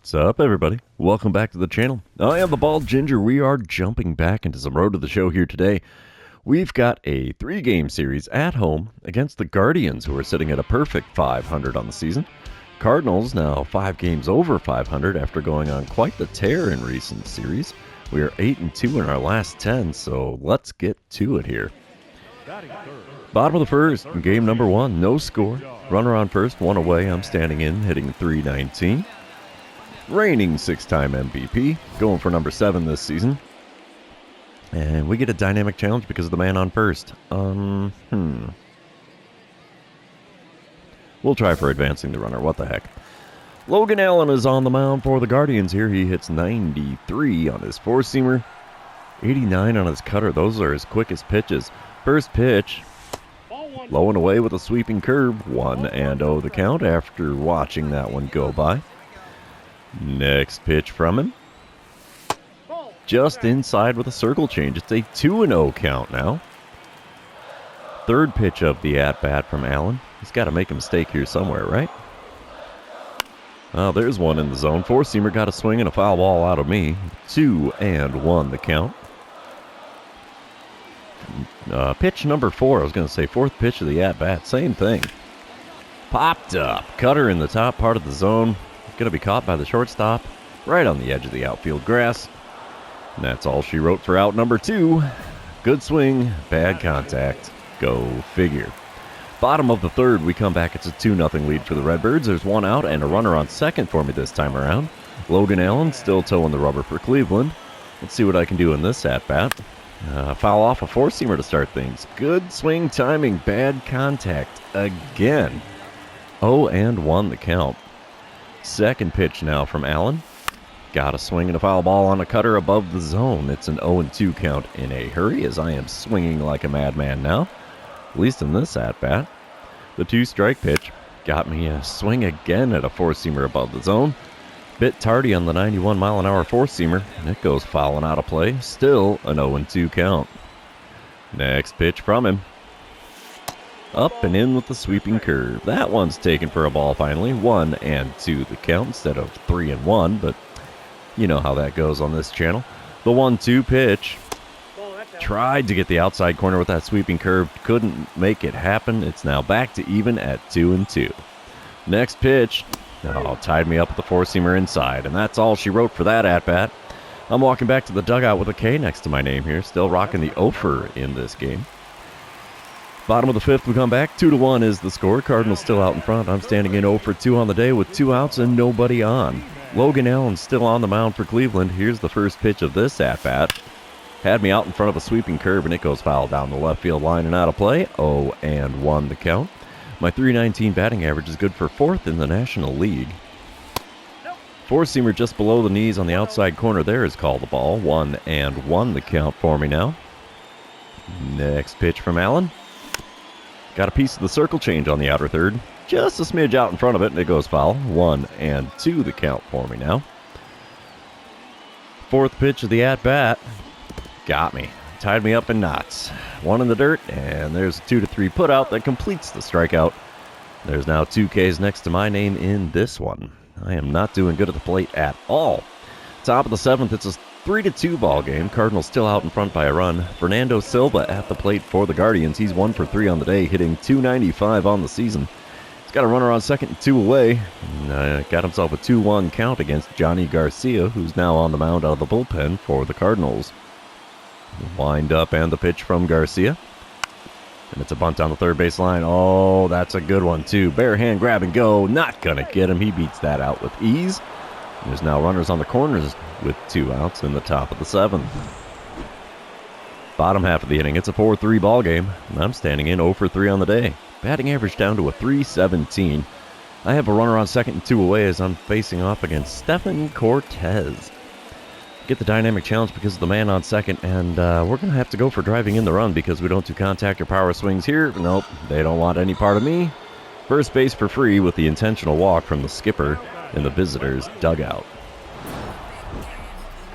What's up, everybody? Welcome back to the channel. I am the Bald Ginger. We are jumping back into some Road to the Show here today. We've got a 3-game series at home against the Guardians, who are sitting at a perfect 500 on the season. Cardinals now 5 games over 500 after going on quite the tear in recent series. We are 8-2 in our last 10, so let's get to it here. Bottom of the first, game number 1, no score. Runner on first, 1 away. I'm standing in, hitting .319. Reigning 6-time MVP, going for number 7 this season. And we get a dynamic challenge because of the man on first. We'll try for advancing the runner, what the heck. Logan Allen is on the mound for the Guardians here. He hits 93 on his 4-seamer, 89 on his cutter. Those are his quickest pitches. First pitch, low and away with a sweeping curve. 1-0 the count after watching that one go by. Next pitch from him, just inside with a circle change. It's a 2-0 count now. Third pitch of the at-bat from Allen. He's got to make a mistake here somewhere, right? Oh, there's one in the zone. 4-seamer got a swing and a foul ball out of me. 2-1 the count. Pitch number 4. I was going to say fourth pitch of the at-bat. Same thing. Popped up. Cutter in the top part of the zone. Going to be caught by the shortstop right on the edge of the outfield grass. And that's all she wrote for out number 2. Good swing, bad contact. Go figure. Bottom of the third, we come back. It's a 2-0 lead for the Redbirds. There's 1 out and a runner on second for me this time around. Logan Allen still towing the rubber for Cleveland. Let's see what I can do in this at-bat. Foul off a 4-seamer to start things. Good swing timing, bad contact again. 0-1 the count. Second pitch now from Allen. Got a swing and a foul ball on a cutter above the zone. It's an 0-2 count in a hurry as I am swinging like a madman now. At least in this at-bat. The 2-strike pitch got me a swing again at a 4-seamer above the zone. Bit tardy on the 91-mile-an-hour 4-seamer, and it goes fouling out of play. Still an 0-2 count. Next pitch from him. Up and in with the sweeping curve. That one's taken for a ball finally. 1-2 the count instead of 3-1, but you know how that goes on this channel. The 1-2 pitch. Tried to get the outside corner with that sweeping curve. Couldn't make it happen. It's now back to even at 2-2. Next pitch. Oh, tied me up with the 4-seamer inside, and that's all she wrote for that at-bat. I'm walking back to the dugout with a K next to my name here. Still rocking the Ofer in this game. Bottom of the 5th, we come back. 2-1 is the score. Cardinals still out in front. I'm standing in 0 for 2 on the day with 2 outs and nobody on. Logan Allen still on the mound for Cleveland. Here's the first pitch of this at-bat. Had me out in front of a sweeping curve, and it goes foul down the left field line and out of play. 0-1 the count. My .319 batting average is good for 4th in the National League. 4-seamer just below the knees on the outside corner there is called the ball. 1-1 the count for me now. Next pitch from Allen. Got a piece of the circle change on the outer third. Just a smidge out in front of it, and it goes foul. 1-2 the count for me now. Fourth pitch of the at-bat. Got me. Tied me up in knots. 1 in the dirt, and there's a 2-3 put-out that completes the strikeout. There's now 2 Ks next to my name in this one. I am not doing good at the plate at all. Top of the 7th, it's a 3-2 ball game. Cardinals still out in front by a run. Fernando Silva at the plate for the Guardians. He's 1 for 3 on the day, hitting .295 on the season. He's got a runner on second and 2 away. And, got himself a 2-1 count against Johnny Garcia, who's now on the mound out of the bullpen for the Cardinals. Wind up and the pitch from Garcia. And it's a bunt on the third base line. Oh, that's a good one too. Bare hand grab and go. Not gonna get him. He beats that out with ease. There's now runners on the corners with 2 outs in the top of the 7th. Bottom half of the inning, it's a 4-3 ball game, and I'm standing in 0 for 3 on the day. Batting average down to a .317. I have a runner on second and 2 away as I'm facing off against Stephen Cortez. Get the dynamic challenge because of the man on second, and we're going to have to go for driving in the run because we don't do contact or power swings here. Nope, they don't want any part of me. First base for free with the intentional walk from the skipper in the visitors' dugout.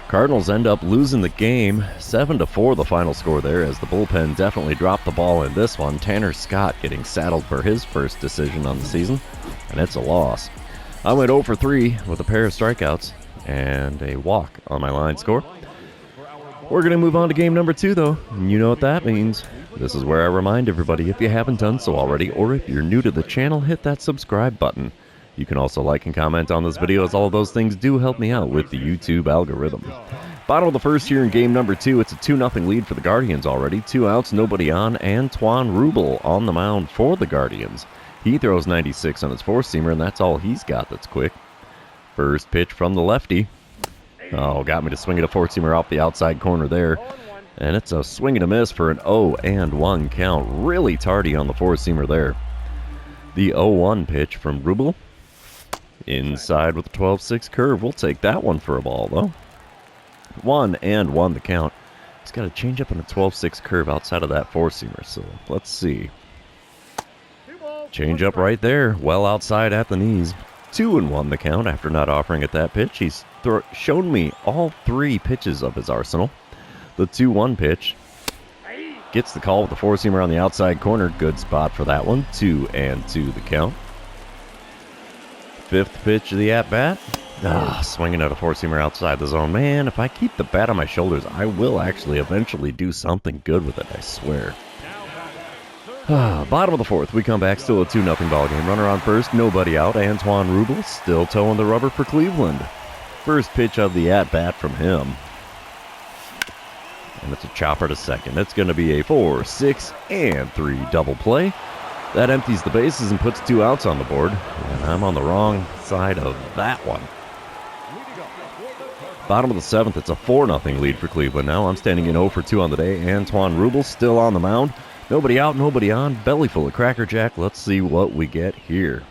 Cardinals end up losing the game, 7-4 the final score there, as the bullpen definitely dropped the ball in this one. Tanner Scott getting saddled for his first decision on the season, and it's a loss. I went 0 for 3 with a pair of strikeouts and a walk on my line score. We're going to move on to game number 2, though. And you know what that means. This is where I remind everybody, if you haven't done so already, or if you're new to the channel, hit that subscribe button. You can also like and comment on this video, as all of those things do help me out with the YouTube algorithm. Bottom of the first here in game number 2. It's a 2-0 lead for the Guardians already. 2 outs, nobody on. Antoine Rubel on the mound for the Guardians. He throws 96 on his four-seamer, and that's all he's got that's quick. First pitch from the lefty. Oh, got me to swing at a four-seamer off the outside corner there. And it's a swing and a miss for an 0-1 count. Really tardy on the four-seamer there. The 0-1 pitch from Rubel. Inside with a 12-6 curve. We'll take that one for a ball, though. 1-1 the count. He's got a changeup and a 12-6 curve outside of that four-seamer, so let's see. Changeup right there, well outside at the knees. 2-1 the count after not offering at that pitch. He's shown me all 3 pitches of his arsenal. The 2-1 pitch gets the call with the four-seamer on the outside corner. Good spot for that one. 2-2 the count. Fifth pitch of the at-bat. Swinging at a four-seamer outside the zone. Man, if I keep the bat on my shoulders, I will actually eventually do something good with it, I swear. Bottom of the fourth, we come back, still a 2-0 ball game. Runner on first, nobody out. Antoine Rubel still toeing the rubber for Cleveland. First pitch of the at-bat from him. And it's a chopper to second. It's going to be a 4, 6, and 3 double play. That empties the bases and puts 2 outs on the board. And I'm on the wrong side of that one. Bottom of the seventh, it's a 4-0 lead for Cleveland. Now I'm standing in 0 for 2 on the day. Antoine Rubel still on the mound. Nobody out, nobody on. Belly full of Cracker Jack. Let's see what we get here.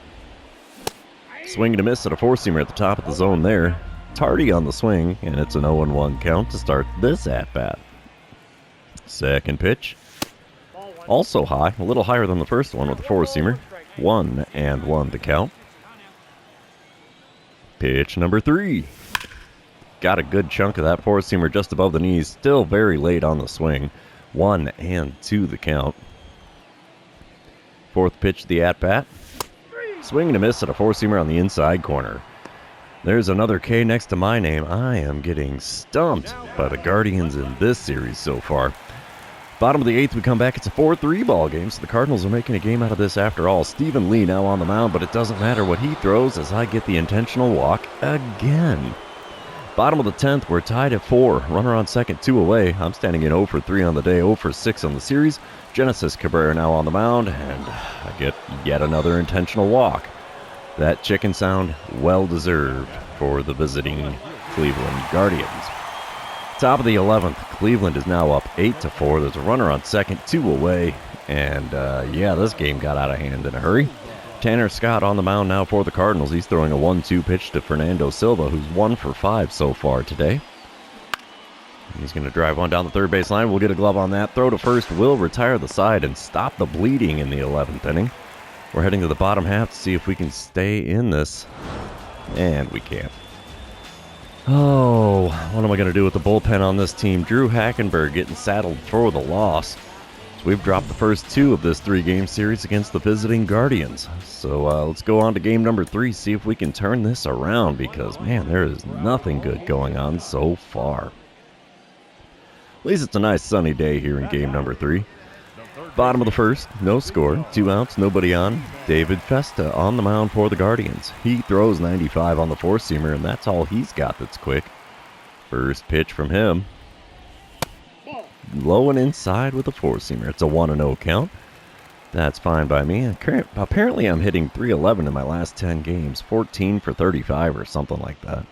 Swing and a miss at a four-seamer at the top of the zone there. Tardy on the swing, and it's an 0-1 count to start this at-bat. Second pitch. Also high, a little higher than the first one with the four-seamer. 1-1 the count. Pitch number 3. Got a good chunk of that four-seamer just above the knees. Still very late on the swing. 1-2 the count. Fourth pitch of the at-bat. Swing and a miss at a four-seamer on the inside corner. There's another K next to my name. I am getting stumped by the Guardians in this series so far. Bottom of the eighth, we come back. It's a 4-3 ball game, so the Cardinals are making a game out of this after all. Stephen Lee now on the mound, but it doesn't matter what he throws as I get the intentional walk again. Bottom of the 10th, we're tied at 4. Runner on second, 2 away. I'm standing in 0 for 3 on the day, 0 for 6 on the series. Genesis Cabrera now on the mound, and I get yet another intentional walk. That chicken sound, well deserved for the visiting Cleveland Guardians. Top of the 11th, Cleveland is now up 8-4. There's a runner on second, 2 away, and this game got out of hand in a hurry. Tanner Scott on the mound now for the Cardinals. He's throwing a 1-2 pitch to Fernando Silva, who's 1 for 5 so far today. He's going to drive one down the third base line. We'll get a glove on that. Throw to first will retire the side and stop the bleeding in the 11th inning. We're heading to the bottom half to see if we can stay in this. And we can't. Oh, what am I going to do with the bullpen on this team? Drew Hackenberg getting saddled for the loss. So we've dropped the first 2 of this 3-game series against the visiting Guardians. So let's go on to game number 3, see if we can turn this around, because, man, there is nothing good going on so far. At least it's a nice sunny day here in game number 3. Bottom of the first, no score, 2 outs, nobody on. David Festa on the mound for the Guardians. He throws 95 on the four-seamer, and that's all he's got that's quick. First pitch from him. Low and inside with a four-seamer. It's a 1-0 count. That's fine by me. Apparently I'm hitting .311 in my last 10 games. 14 for 35 or something like that.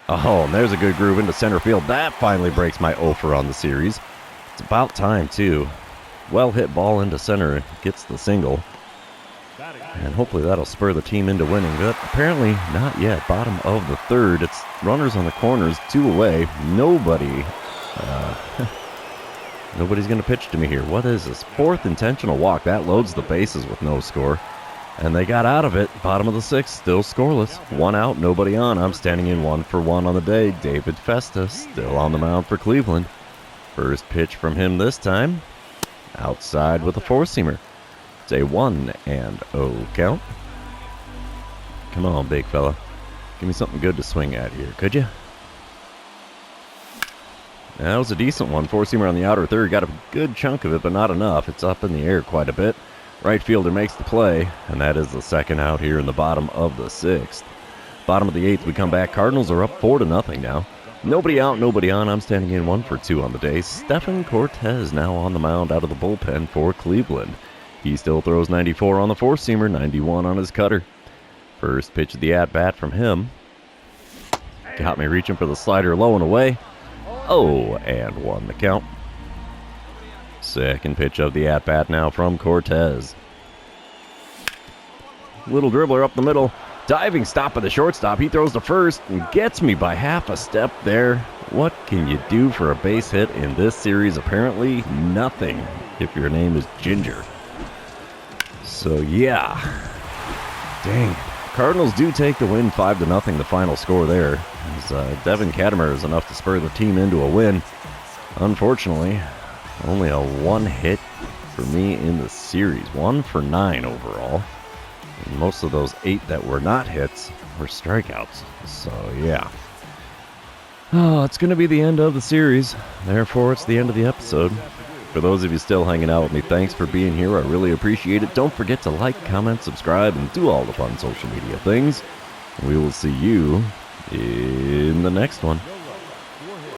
Oh, and there's a good groove into center field. That finally breaks my offer on the series. It's about time, too. Well hit ball into center. Gets the single. And hopefully that'll spur the team into winning. But apparently not yet. Bottom of the third. It's runners on the corners, 2 away. Nobody's going to pitch to me here. What is this? 4th intentional walk. That loads the bases with no score. And they got out of it. Bottom of the 6th, still scoreless. 1 out, nobody on. I'm standing in 1 for 1 on the day. David Festa still on the mound for Cleveland. First pitch from him this time. Outside with a four-seamer. It's a 1-0 count. Come on, big fella. Give me something good to swing at here, could you? That was a decent one. Four-seamer on the outer third. Got a good chunk of it, but not enough. It's up in the air quite a bit. Right fielder makes the play, and that is the second out here in the bottom of the sixth. Bottom of the eighth, we come back. Cardinals are up 4-0 now. Nobody out, nobody on. I'm standing in 1 for 2 on the day. Stephen Cortez now on the mound out of the bullpen for Cleveland. He still throws 94 on the four-seamer, 91 on his cutter. First pitch of the at-bat from him. Got me reaching for the slider low and away. 0-1 the count. Second pitch of the at-bat now from Cortez. Little dribbler up the middle. Diving stop by the shortstop. He throws to first and gets me by half a step there. What can you do for a base hit in this series? Apparently nothing if your name is Ginger. So yeah. Dang. Cardinals do take the win 5-0, the final score there. As Devin Katimer is enough to spur the team into a win. Unfortunately, only a one hit for me in the series. 1 for 9 overall. And most of those 8 that were not hits were strikeouts. So yeah. Oh, it's going to be the end of the series. Therefore, it's the end of the episode. For those of you still hanging out with me, thanks for being here. I really appreciate it. Don't forget to like, comment, subscribe, and do all the fun social media things. We will see you in the next one.